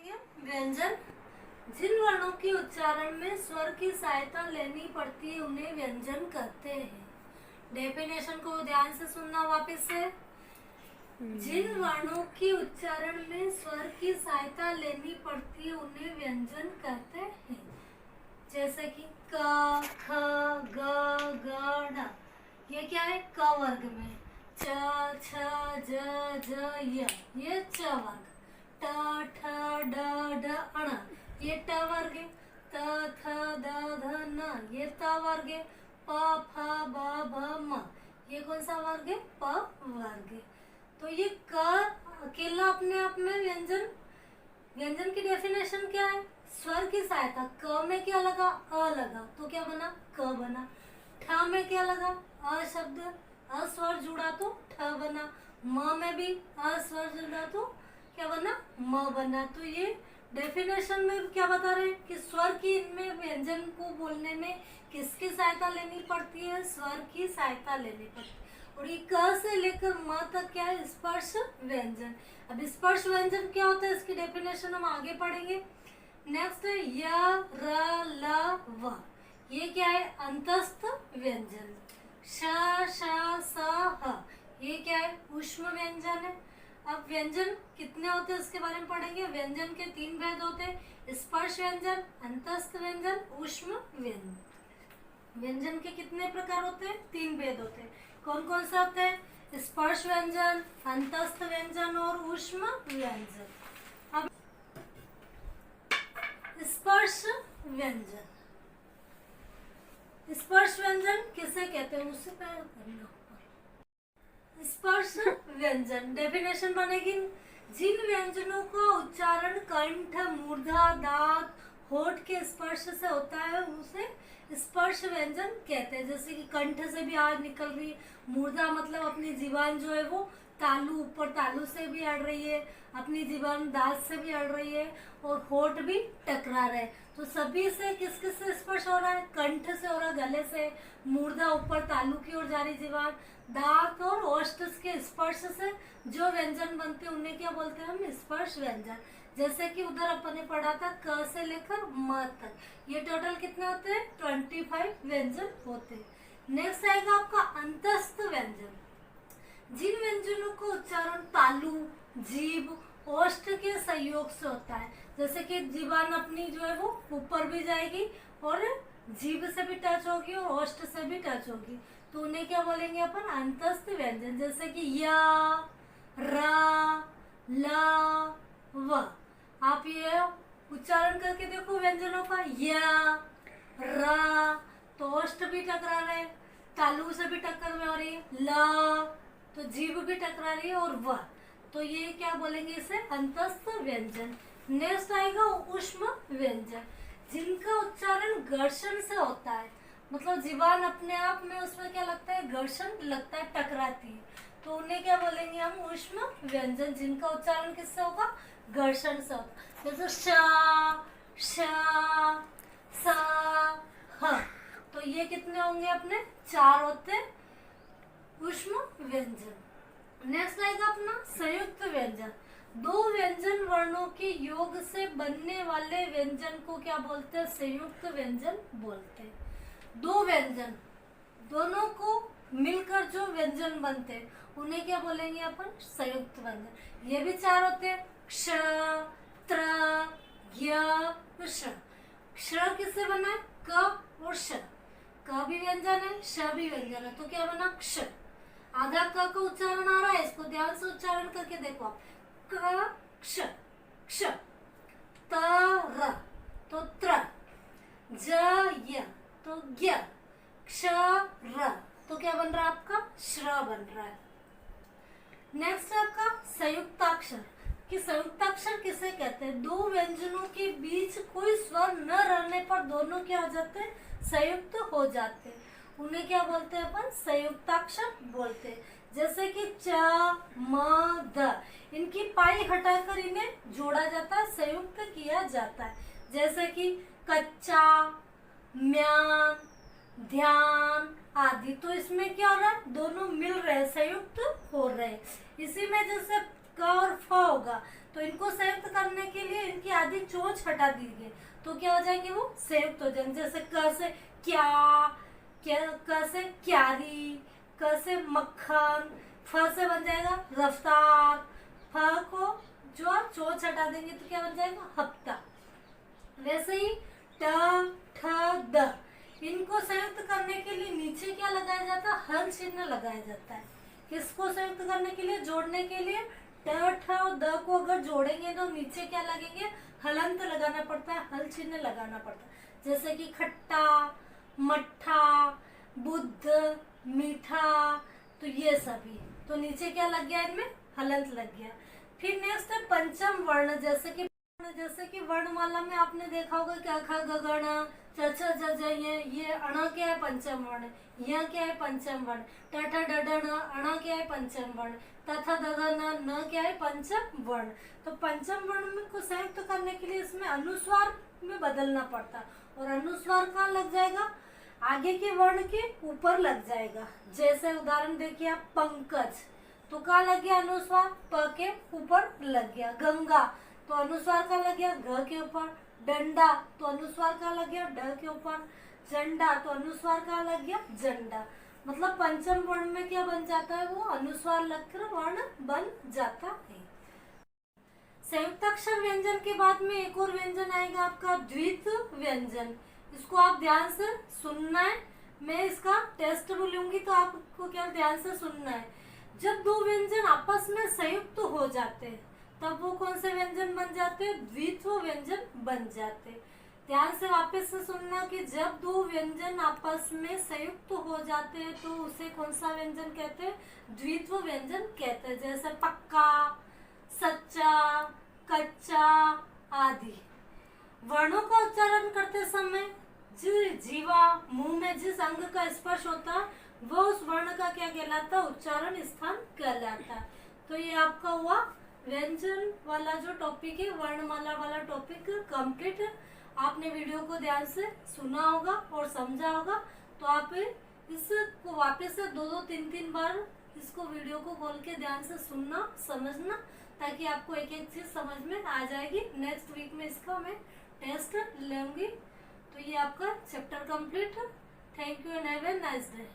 व्यंजन जिन वर्णों के उच्चारण में स्वर की सहायता लेनी पड़ती है उन्हें व्यंजन कहते हैं। डेफिनेशन को ध्यान से सुनना वापस से। जिन वर्णों के उच्चारण में स्वर की सहायता लेनी पड़ती है उन्हें व्यंजन कहते हैं। जैसे कि क, ख, ग, ग, ढ। ये क्या है? क वर्ग में। च, छ, ज, य ये च वर्ग। ट, ठ, ड, ढ, अण ये ट वर्ग है। त, थ, द, ध, न ये त वर्ग है। प, फ, ब, भ, म ये कौन सा वर्ग है? प वर्ग है। तो ये क अकेला अपने आप में व्यंजन व्यंजन की डेफिनेशन क्या है? स्वर की सहायता। क में क्या लगा? अ लगा तो क्या बना? क बना। ठ में क्या लगा? अ शब्द, अ स्वर जुड़ा तो ठ बना। म में भी अ स्वर जुड़ा तो क्या बना? म बना। तो ये डेफिनेशन में क्या बता रहे हैं कि स्वर की इनमें व्यंजन को बोलने में किसकी सहायता लेनी पड़ती है? स्वर की सहायता लेनी पड़ती है। और ये क से लेकर म तक क्या है? स्पर्श व्यंजन। अब स्पर्श व्यंजन क्या होता है इसकी डेफिनेशन हम आगे पढ़ेंगे। नेक्स्ट है य, र, ल, व। ये क्या है? अंतस्थ व्यंजन। श, श, स, ह ये क्या है? ऊष्म व्यंजन है। अब व्यंजन कितने होते हैं उसके बारे में पढ़ेंगे। व्यंजन के 3 भेद होते हैं, स्पर्श व्यंजन, अंतस्थ व्यंजन, ऊष्म व्यंजन। व्यंजन के कितने प्रकार होते हैं? 3 भेद होते हैं। कौन कौन से होते हैं? स्पर्श व्यंजन, अंतस्थ व्यंजन और ऊष्म व्यंजन। अब स्पर्श व्यंजन, स्पर्श व्यंजन किसे कहते हैं उससे पहले करना। स्पर्श व्यंजन डेफिनेशन बनेगी। जिन व्यंजनों का उच्चारण कंठ, मूर्धा, दांत, होठ के स्पर्श से होता है उसे स्पर्श व्यंजन कहते हैं। जैसे कि कंठ से भी आवाज निकल रही है, मूर्धा मतलब अपनी जीवान जो है वो तालू, ऊपर तालू से भी अड़ रही है, अपनी जीवान दांत से भी अड़ रही है और होठ भी टकरा रहे। तो सभी से किस किस से स्पर्श हो रहा है? कंठ से हो रहा है, गले से। मूर्धा ऊपर तालू की ओर जा रही जीवान। दांत और ओष्ठ के स्पर्श से जो व्यंजन बनते हैं उन्हें क्या बोलते हैं हम? स्पर्श व्यंजन। जैसे कि उधर अपन ने पढ़ा था क से लेकर म तक। ये टोटल कितने होते हैं? 25 व्यंजन होते हैं। नेक्स्ट आएगा आपका अंतस्थ व्यंजन। जिन व्यंजनों का उच्चारण तालु, जीभ, ओष्ठ के सहयोग से होता है। जैसे कि जीवान अपनी जो है वो ऊपर भी जाएगी और जीभ से भी टच होगी और ओष्ठ से भी टच होगी, तो उन्हें क्या बोलेंगे अपन? अंतस्थ व्यंजन। जैसे कि या, रा, ला, व। आप ये उच्चारण करके देखो व्यंजनों का। या, रा तो ओष्ठ भी टकरा रहे, तालु से भी टक्कर में हो रही है। ला तो जीभ भी टकरा रही है और व, तो ये क्या बोलेंगे? इसे अंतस्थ व्यंजन। नेक्स्ट आएगा ऊष्म व्यंजन, जिनका उच्चारण घर्षण से होता है। मतलब जीवान अपने आप में उसमें क्या लगता है? घर्षण लगता है, टकराती है, तो उन्हें क्या बोलेंगे हम? ऊष्म व्यंजन। जिनका उच्चारण किससे होगा? घर्षण से होगा। जैसे श, स, ह, तो ये कितने होंगे अपने? 4 होते हैं ऊष्म व्यंजन। नेक्स्ट आएगा अपना संयुक्त व्यंजन। 2 व्यंजन वर्णों के योग से बनने वाले व्यंजन को क्या बोलते हैं? संयुक्त व्यंजन बोलते हैं। 2 व्यंजन, दोनों को मिलकर जो व्यंजन बनते हैं उन्हें क्या बोलेंगे अपन? संयुक्त व्यंजन। ये भी 4 होते हैं, क्ष, त्र, ज्ञ, श। क्ष किससे बना है? क और श। क भी व्यंजन है, श भी व्यंजन है, तो क्या बना? क्ष। आधा क का उच्चारण आ रहा है, इसको ध्यान से उच्चारण करके देखो आप। क, क्ष, क्ष। त, र तो त्र। ज, य तो ज्ञ। क्ष, र तो क्या बन रहा है आपका? श्र बन रहा है। नेक्स्ट आपका संयुक्ताक्षर, कि संयुक्ताक्षर किसे कहते हैं? 2 व्यंजनों के बीच कोई स्वर न रहने पर दोनों क्या हो जाते हैं? संयुक्त हो जाते हैं, उन्हें क्या बोलते हैं अपन? संयुक्ताक्षर बोलते हैं। जैसे कि च, म, ध, इनकी पाई हटाकर इन्हें जोड़ा जाता है, संयुक्त किया जाता है। जैसे कि कच्चा, म्यान, ध्यान आदि, तो इसमें क्या हो रहा है? दोनों मिल रहे, संयुक्त हो रहे। इसी में जैसे क और फ होगा, तो इनको संयुक्त करने के लिए इनकी आधी चोंच हटा दी गई, तो क्या हो जाएंगे, वो संयुक्त हो जाएंगे। जैसे क से क्या, क से क्यारी, क से मक्खन, फ से बन जाएगा रफ्तार, फ को जो आप चोंच हटा देंगे तो क्या बन जाएगा, हफ्ता। वैसे ही ट, ठ, द, इनको संयुक्त करने के लिए नीचे क्या लगाया जाता है, हल चिन्ह लगाया जाता है। किसको संयुक्त करने के लिए, जोड़ने के लिए ट, ठ और द को अगर जोड़ेंगे तो नीचे क्या लगेंगे, हलंत लगाना पड़ता है, हल चिन्ह लगाना पड़ता है। जैसे कि खट्टा, मट्ठा, बुद्ध, मीठा, तो ये सभी, तो नीचे क्या लग गया, इनमें हलंत लग गया। फिर नेक्स्ट है पंचम वर्ण, जैसे कि वर्णमाला में आपने देखा होगा कि ख ग घ ङ च छ ज झ ये अण क्या है, पंचम वर्ण। यह क्या है, पंचम वर्ण। ट ठ ड ढ ण अण क्या है, पंचम वर्ण। त थ द ध न न क्या है, पंचम वर्ण। तो पंचम वर्ण में को संयुक्त करने के लिए इसमें अनुस्वार में बदलना पड़ता है, और अनुस्वार कहाँ लग जाएगा, आगे के वर्ण के ऊपर लग जाएगा। जैसे उदाहरण देखिए आप, पंकज, तो कहाँ लग गया अनुस्वार, प के ऊपर लग गया। गंगा, तो अनुस्वार का लग गया घ के ऊपर। डंडा, तो अनुस्वार का लग गया ड के ऊपर। झंडा, तो अनुस्वार का लग गया झंडा। मतलब पंचम वर्ण में क्या बन जाता है, वो अनुस्वार लगकर वर्ण बन जाता है। संयुक्ताक्षर व्यंजन के बाद में एक और व्यंजन आएगा आपका द्वित व्यंजन। इसको आप ध्यान से सुनना है, मैं इसका टेस्ट लूंगी तो आपको क्या ध्यान से सुनना है। जब दो व्यंजन आपस में संयुक्त हो जाते हैं तब वो कौन से व्यंजन बन जाते हैं, द्वित्व व्यंजन बन जाते हैं। ध्यान से वापस से सुनना कि जब दो व्यंजन आपस में संयुक्त हो जाते हैं तो उसे कौन सा व्यंजन कहते हैं, द्वित्व व्यंजन कहते हैं। जैसे पक्का, सच्चा, कच्चा आदि। वर्णों का उच्चारण करते समय जीवा मुंह में जिस अंग का स्पर्श होता है वो उस वर्ण का क्या कहलाता है, उच्चारण स्थान कहलाता है। तो ये आपका हुआ व्यंजन वाला जो टॉपिक है, वर्णमाला वाला टॉपिक कंप्लीट। आपने वीडियो को ध्यान से सुना होगा और समझा होगा, तो आप इसको वापस से 2-2, 3-3 बार इसको वीडियो को खोल के ध्यान से सुनना, समझना, ताकि आपको एक एक चीज समझ में आ जाएगी। नेक्स्ट वीक में इसका मैं टेस्ट लूंगी। तो ये आपका chapter complete. Thank you and have a nice day.